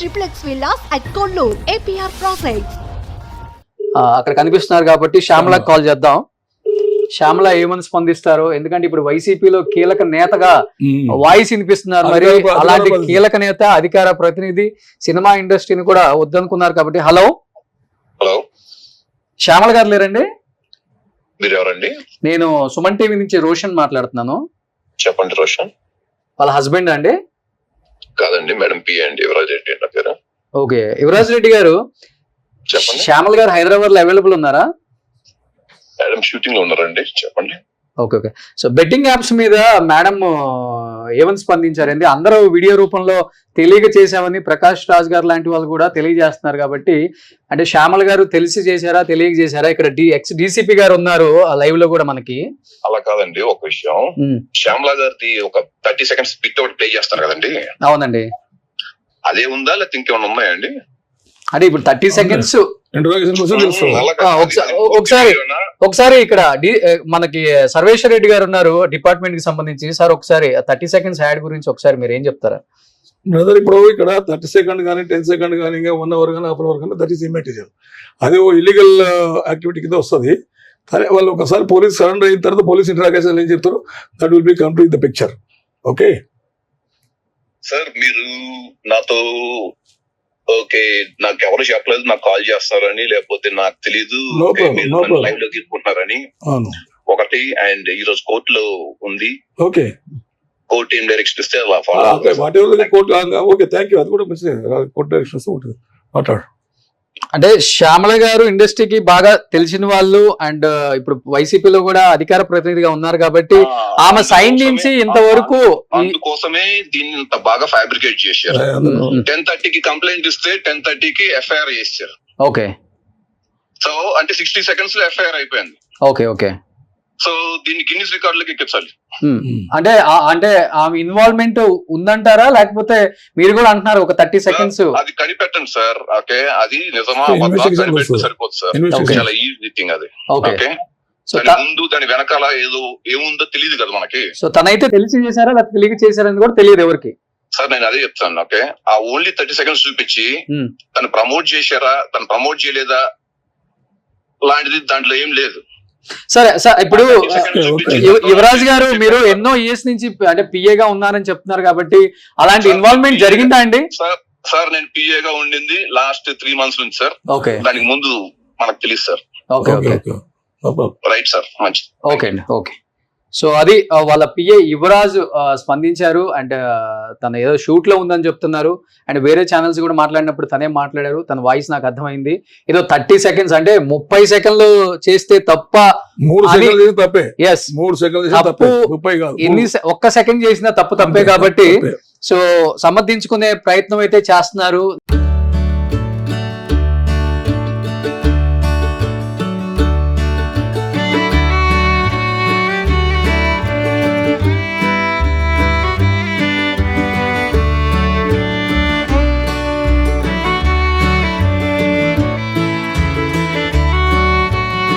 triplex villas at Kollur, APR Projects. అక్కడ కనిపిస్తున్నారు కాబట్టి శ్యామల కాల్ చేద్దాం. శ్యామల ఏమని స్పందిస్తారో, ఎందుకంటే ఇప్పుడు వైసీపీలో కీలక నేతగా వాయిస్ వినిపిస్తున్నారు. మరి అలాంటి కీలక నేత, అధికార ప్రతినిధి, సినిమా ఇండస్ట్రీని కూడా వద్దనుకున్నారు కాబట్టి. హలో హలో, శ్యామల గారు లేరండి? మీరు ఎవరండి? నేను సుమన్ టీవీ నుంచి రోషన్ మాట్లాడుతున్నాను. చెప్పండి. రోషన్ వాళ్ళ హస్బెండ్ అండి? కాదండి, మేడం పి అండి, యువరాజ్ రెడ్డి నా పేరు. ఓకే, యువరాజ్ రెడ్డి గారు చెప్పండి. శ్యామల గారు హైదరాబాద్ లో అవైలబుల్ ఉన్నారా? మేడం షూటింగ్ లో ఉన్నారండి, చెప్పండి. Okay okay. So betting apps మీద మేడం ఏమని స్పందించారండి? అందరూ వీడియో రూపంలో తెలియక చేశామని ప్రకాష్ రాజ్ గారు లాంటి వాళ్ళు కూడా తెలియజేస్తున్నారు కాబట్టి, అంటే శ్యామల గారు తెలిసి చేశారా, తెలియక చేశారా? ఇక్కడ ఎక్స్ డీసీపీ గారు ఉన్నారు లైవ్ లో కూడా మనకి. అలా కాదండి, ఒక విషయం. శ్యామలా గారిది ఒక 30 seconds పిక్ ఒకటి ప్లే చేస్తారు కదండి. అవునండి. అదే ఉందా లేకపోతే ఇంకేమైనా ఉన్నాయండి? అంటే ఇప్పుడు 30 seconds ఒకసారి ఇక్కడ మనకి సర్వేశ్వర్ రెడ్డి గారు ఉన్నారు డిపార్ట్మెంట్ కి సంబంధించి. సార్ ఒకసారి 30 seconds యాడ్ గురించి ఒకసారి మీరు ఏం చెప్తారా? బ్రదర్, ఇప్పుడు ఇక్కడ 30 seconds కానీ 10 seconds కానీ ఇంకా 1 hour కానీ 1/2 hour కానీ దట్ ఈస్ ఇమ్మెటీరియల్. అది ఓ ఇల్లీగల్ యాక్టివిటీ కింద వస్తుంది. సరే, వాళ్ళు ఒకసారి పోలీస్ సరెండర్ అయిన తర్వాత పోలీస్ ఇంటరాగేషన్ ఏం చెప్తారు, that will be complete the picture. Okay sir, మీరు నాతో ఓకే నాకు ఎవరు చెప్పలేదు, నాకు కాల్ చేస్తారని, లేకపోతే నాకు తెలీదు లైవ్ లో తీసుకుంటున్నారని ఒకటి. అండ్ ఈ రోజు కోర్టులో ఉంది. ఓకే, కోర్టు ఏం డైరెక్షన్ ఇస్తే ఓకే, థ్యాంక్ యూ. అది కూడా మంచిది, కోర్టు డైరెక్షన్స్ ఉంటుంది. మాట్లాడు. అంటే శ్యామల గారు ఇండస్ట్రీకి బాగా తెలిసిన వాళ్ళు, అండ్ ఇప్పుడు వైసీపీలో కూడా అధికార ప్రతినిధిగా ఉన్నారు కాబట్టి ఆమె సైన్ నుంచి ఇంతవరకు అందుకోసమే దీన్ని ఇంత బాగా ఫ్యాబ్రికేట్ చేశారు. 10:30కి కంప్లైంట్ ఇస్తే 10:30కి ఎఫ్ఐఆర్ చేశారు. ఓకే, సో అంటే 60 seconds లో ఎఫ్ఐఆర్ అయిపోయింది. Okay okay. సో దీన్ని గిన్నిస్ రికార్డులకి ఎక్కించాలి. అంటే అంటే ఆమె ఇన్వాల్వ్మెంట్ ఉందంటారా, లేకపోతే మీరు కూడా అంటున్నారు ఒక 30 seconds? అది కనిపెట్టండి సార్. ఓకే, అది నిజమా సరిపోదు సార్, చాలా ఈజీ థింగ్ అది. ఓకే, ముందు దాని వెనకాల ఏముందో తెలియదు కదా మనకి. సో తనైతే తెలిసి చేశారా లేకపోతే తెలియక చేశారని కూడా తెలియదు ఎవరికి. సార్ నేను అదే చెప్తాను. ఓకే, ఆ ఓన్లీ 30 seconds చూపించి తను ప్రమోట్ చేశారా, తను ప్రమోట్ చేయలేదా లాంటిది దాంట్లో ఏం లేదు. సరే సార్, ఇప్పుడు యువరాజ్ గారు మీరు ఎన్నో ఇయర్స్ నుంచి అంటే పిఏగా ఉన్నారని చెప్తున్నారు కాబట్టి అలాంటి ఇన్వాల్వ్మెంట్ జరిగిందా అండి? సార్ నేను పిఏగా ఉండింది లాస్ట్ 3 months నుంచి సార్. ఓకే, దానికి ముందు మనకు తెలియదు sir. Okay okay right sir, మంచి. ఓకే అండి, ఓకే. సో అది వాళ్ళ పిఏ యువరాజ్ స్పందించారు. అండ్ తన ఏదో షూట్ లో ఉందని చెప్తున్నారు. అండ్ వేరే ఛానల్స్ కూడా మాట్లాడినప్పుడు తనే మాట్లాడారు. తన వాయిస్ నాకు అర్థమైంది. ఏదో 30 seconds అంటే 30 seconds చేస్తే తప్ప, 3 seconds తప్పే. ఎస్, 3 seconds ఒక్క సెకండ్ చేసినా తప్పే కాబట్టి సో సమర్థించుకునే ప్రయత్నం అయితే చేస్తున్నారు.